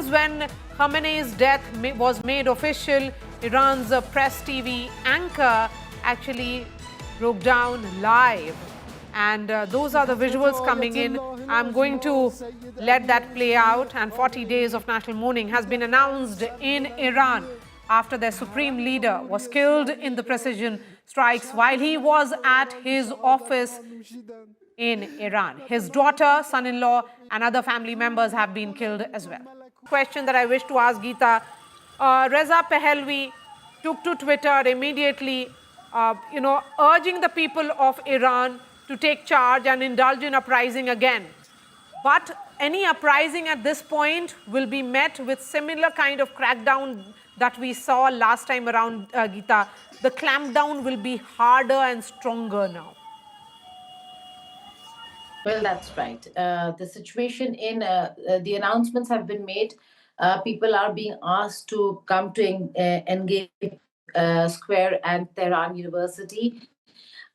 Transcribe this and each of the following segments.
times when Khamenei's death was made official, Iran's press TV anchor actually broke down live. And those are the visuals coming in. I'm going to let that play out. And 40 days of national mourning has been announced in Iran after their supreme leader was killed in the precision strikes while he was at his office in Iran. His daughter, son-in-law, and other family members have been killed as well. Question that I wish to ask Geeta. Reza Pahlavi took to Twitter immediately, urging the people of Iran to take charge and indulge in uprising again. But any uprising at this point will be met with similar kind of crackdown that we saw last time around, Geeta. The clampdown will be harder and stronger now. Well, that's right. The situation in the announcements have been made. People are being asked to come to Engage Square and Tehran University.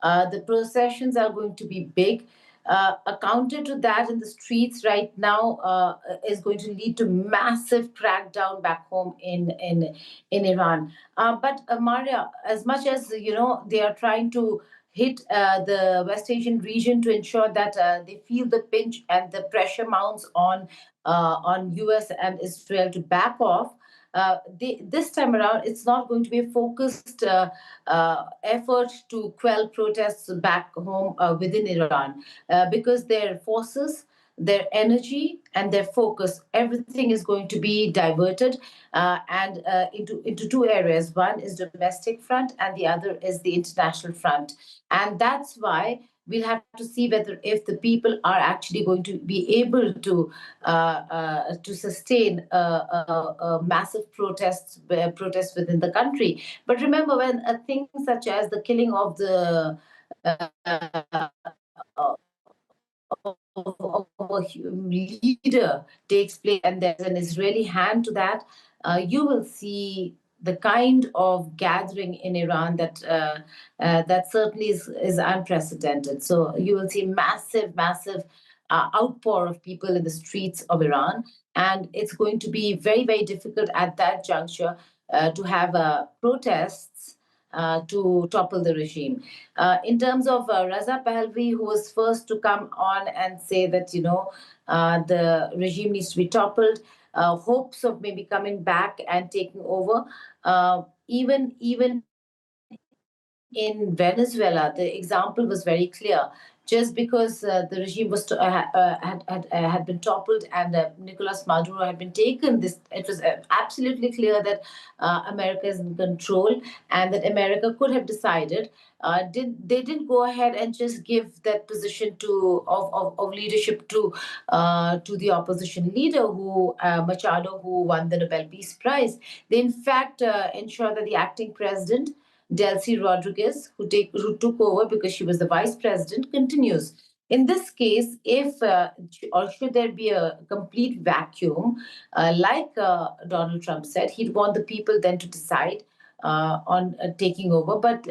The processions are going to be big. A counter to that in the streets right now is going to lead to massive crackdown back home in Iran. But Maria, as much as they are trying to hit the West Asian region to ensure that they feel the pinch and the pressure mounts on US and Israel to back off. This time around, it's not going to be a focused effort to quell protests back home within Iran because their forces, their energy, and their focus, everything is going to be diverted and into two areas. One is domestic front, and the other is the international front. And that's why we'll have to see whether if the people are actually going to be able to sustain a massive protest within the country. But remember, when things such as the killing of the of a leader takes place and there's an Israeli hand to that, you will see the kind of gathering in Iran that certainly is unprecedented. So you will see massive outpour of people in the streets of Iran, and it's going to be very, very difficult at that juncture to have protests to topple the regime. In terms of Reza Pahlavi, who was first to come on and say that the regime needs to be toppled, hopes of maybe coming back and taking over. Even in Venezuela, the example was very clear. Just because the regime was had been toppled and Nicolas Maduro had been taken, it was absolutely clear that America is in control and that America could have decided. They didn't go ahead and just give that position of leadership to the opposition leader, Machado, who won the Nobel Peace Prize. They in fact ensured that the acting president, Delcy Rodriguez, who took over because she was the vice president, continues. In this case, if or should there be a complete vacuum, like Donald Trump said, he'd want the people then to decide on taking over, but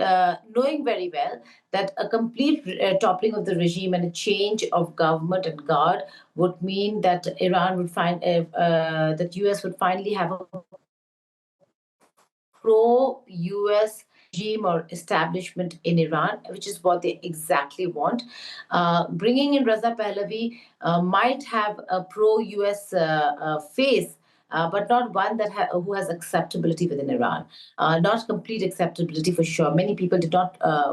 knowing very well that a complete toppling of the regime and a change of government and guard would mean that Iran would find that US would finally have a pro-US regime or establishment in Iran, which is what they exactly want. Bringing in Reza Pahlavi might have a pro-US face, but not one that who has acceptability within Iran. Not complete acceptability for sure. Many people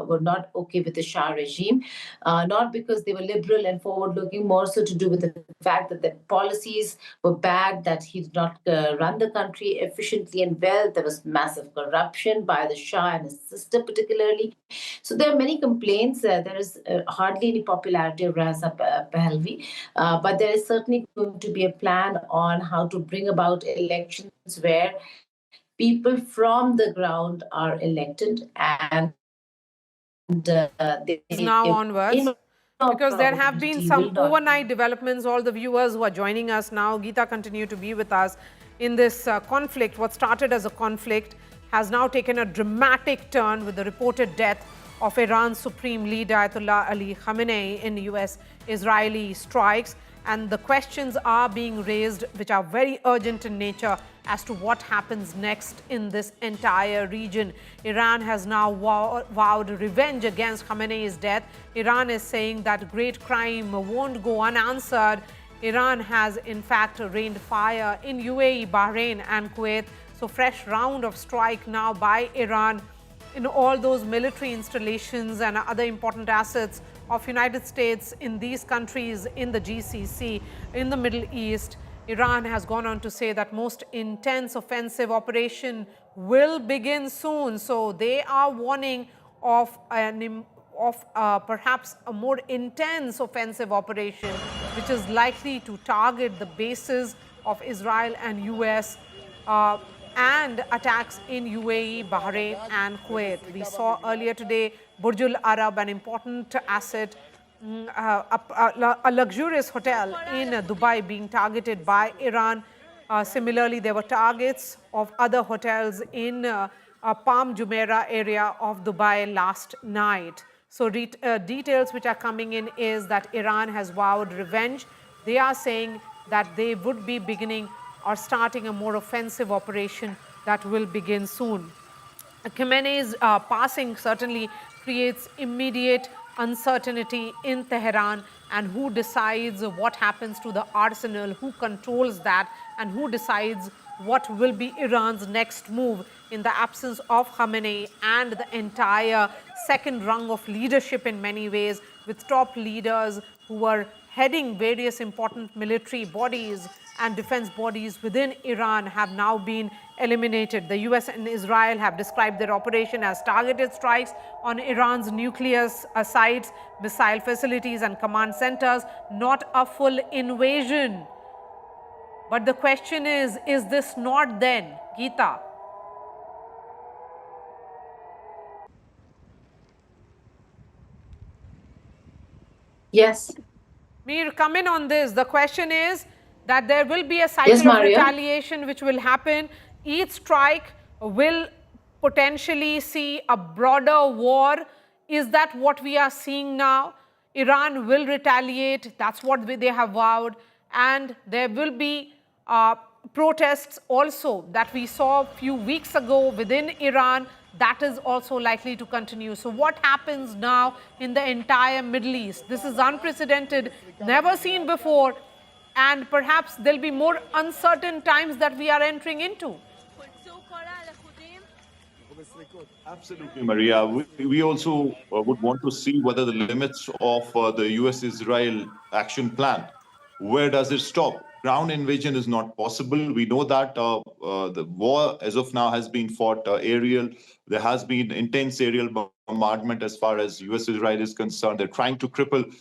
were not okay with the Shah regime, not because they were liberal and forward-looking, more so to do with the fact that the policies were bad, that he did not run the country efficiently and well. There was massive corruption by the Shah and his sister particularly. So there are many complaints. There is hardly any popularity of Reza Pahlavi, but there is certainly going to be a plan on how to bring about elections where people from the ground are elected and now onwards. Because there have been some overnight developments. All the viewers who are joining us now, Geeta, continue to be with us in this conflict. What started as a conflict has now taken a dramatic turn with the reported death of Iran's supreme leader, Ayatollah Ali Khamenei, in US-Israeli strikes. and the questions are being raised which are very urgent in nature as to what happens next in this entire region. Iran has now vowed revenge against Khamenei's death. Iran is saying that great crime won't go unanswered. Iran has in fact rained fire in UAE, Bahrain and Kuwait. So fresh round of strike now by Iran in all those military installations and other important assets of United States in these countries in the GCC, in the Middle East. Iran has gone on to say that most intense offensive operation will begin soon. So they are warning of perhaps a more intense offensive operation, which is likely to target the bases of Israel and US and attacks in UAE, Bahrain and Kuwait. We saw earlier today Burj Al Arab, an important asset, a luxurious hotel in Dubai being targeted by Iran. Similarly, there were targets of other hotels in Palm Jumeirah area of Dubai last night. So details which are coming in is that Iran has vowed revenge. They are saying that they would be beginning or starting a more offensive operation that will begin soon. Khamenei's passing certainly creates immediate uncertainty in Tehran, and who decides what happens to the arsenal, who controls that, and who decides what will be Iran's next move in the absence of Khamenei and the entire second rung of leadership in many ways, with top leaders who are heading various important military bodies and defense bodies within Iran have now been eliminated. The US and Israel have described their operation as targeted strikes on Iran's nuclear sites, missile facilities and command centers, not a full invasion. But the question is this not then, Geeta? Yes. Mir, come in on this. The question is that there will be a cycle of retaliation which will happen. Each strike will potentially see a broader war. Is that what we are seeing now? Iran will retaliate. That's what they have vowed. And there will be protests also that we saw a few weeks ago within Iran. That is also likely to continue. So what happens now in the entire Middle East? This is unprecedented, never seen before, and perhaps there'll be more uncertain times that we are entering into. Absolutely, Maria. We also would want to see whether the limits of the US-Israel action plan, where does it stop? Ground invasion is not possible. We know that the war as of now has been fought aerial. There has been intense aerial bombardment as far as US-Israel is concerned. They're trying to cripple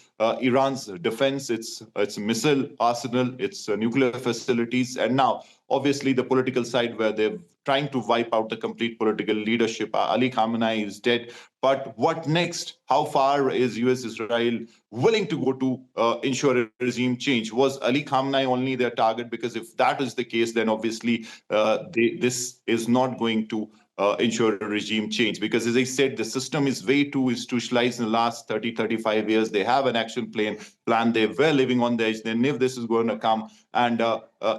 Iran's defense, its missile arsenal, its nuclear facilities, and now obviously the political side where they're trying to wipe out the complete political leadership. Ali Khamenei is dead. But what next? How far is US-Israel willing to go to ensure a regime change? Was Ali Khamenei only their target? Because if that is the case, then obviously this is not going to ensure a regime change. Because as I said, the system is way too institutionalized in the last 30, 35 years. They have an action plan. They were living on the edge. They knew this is going to come. And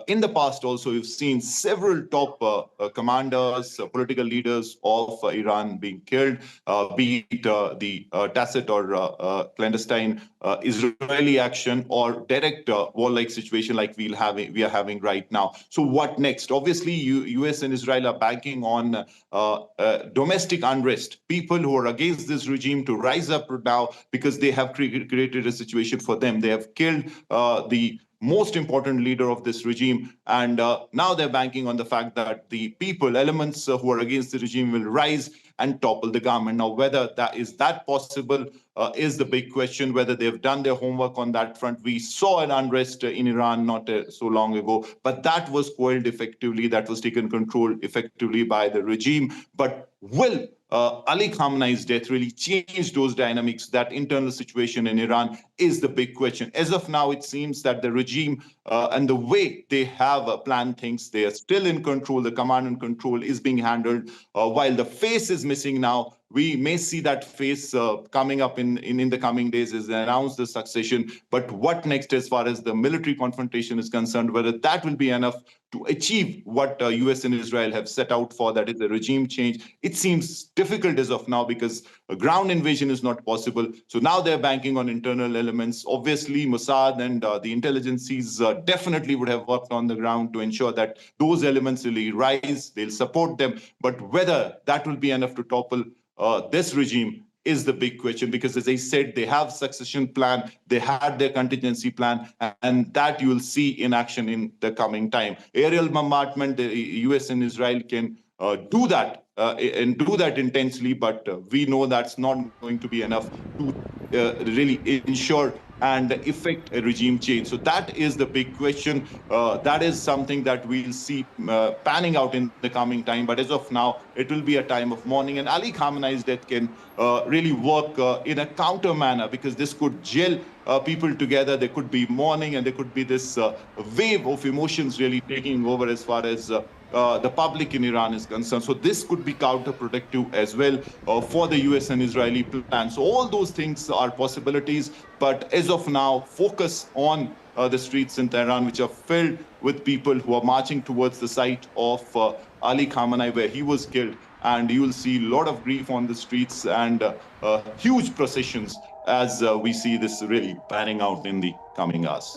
in the past also, we've seen several top commanders, political leaders of Iran being killed, be it the tacit or clandestine Israeli action or direct war-like situation like we are having right now. So what next? Obviously, US and Israel are banking on domestic unrest, people who are against this regime to rise up now because they have created a situation for them. They have killed the most important leader of this regime. And now they're banking on the fact that the people, elements who are against the regime will rise and topple the government. Now, whether that is possible is the big question, whether they've done their homework on that front. We saw an unrest in Iran not so long ago, but that was quelled effectively. That was taken control effectively by the regime. But will Ali Khamenei's death really change those dynamics? That internal situation in Iran is the big question. As of now, it seems that the regime and the way they have planned things, they are still in control. The command and control is being handled. While the face is missing now, we may see that phase coming up in the coming days as they announce the succession. But what next as far as the military confrontation is concerned, whether that will be enough to achieve what US and Israel have set out for, that is a regime change, it seems difficult as of now because a ground invasion is not possible. So now they're banking on internal elements. Obviously, Mossad and the intelligences definitely would have worked on the ground to ensure that those elements really rise. They'll support them. But whether that will be enough to topple this regime is the big question, because as I said, they have succession plan, they had their contingency plan, and that you will see in action in the coming time. Aerial bombardment, the US and Israel can do that and do that intensely, but we know that's not going to be enough to really ensure and effect a regime change. So that is the big question. That is something that we'll see panning out in the coming time. But as of now, it will be a time of mourning. And Ali Khamenei's death can really work in a counter manner, because this could gel people together. There could be mourning, and there could be this wave of emotions really taking over as far as the public in Iran is concerned. So this could be counterproductive as well for the US and Israeli plan. So all those things are possibilities. But as of now, focus on the streets in Tehran, which are filled with people who are marching towards the site of Ali Khamenei, where he was killed. And you will see a lot of grief on the streets and huge processions as we see this really panning out in the coming hours.